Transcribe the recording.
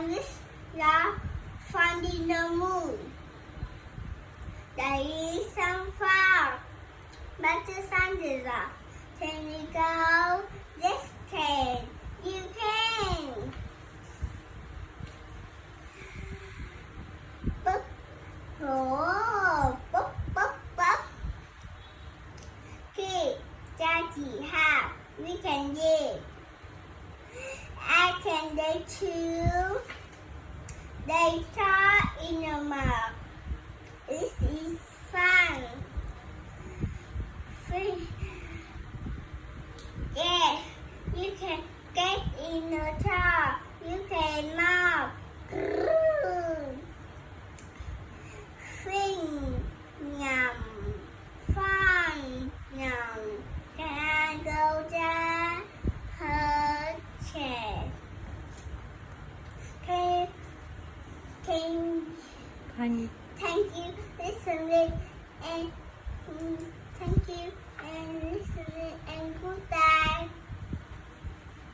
Scientists are finding the moon. There is some far, but the scientists are can you go? Yes, can. You can. Boop. Oh, boop, boop, boop. Okay, Daddy, how we can give. I can they too. They saw in the mouth. This is fun. Free. Yeah, you can get in the jar. You can mouth. Sing, yum, fun, yum. Can I go down her chair? Thank Thank you, listening, and thank you, and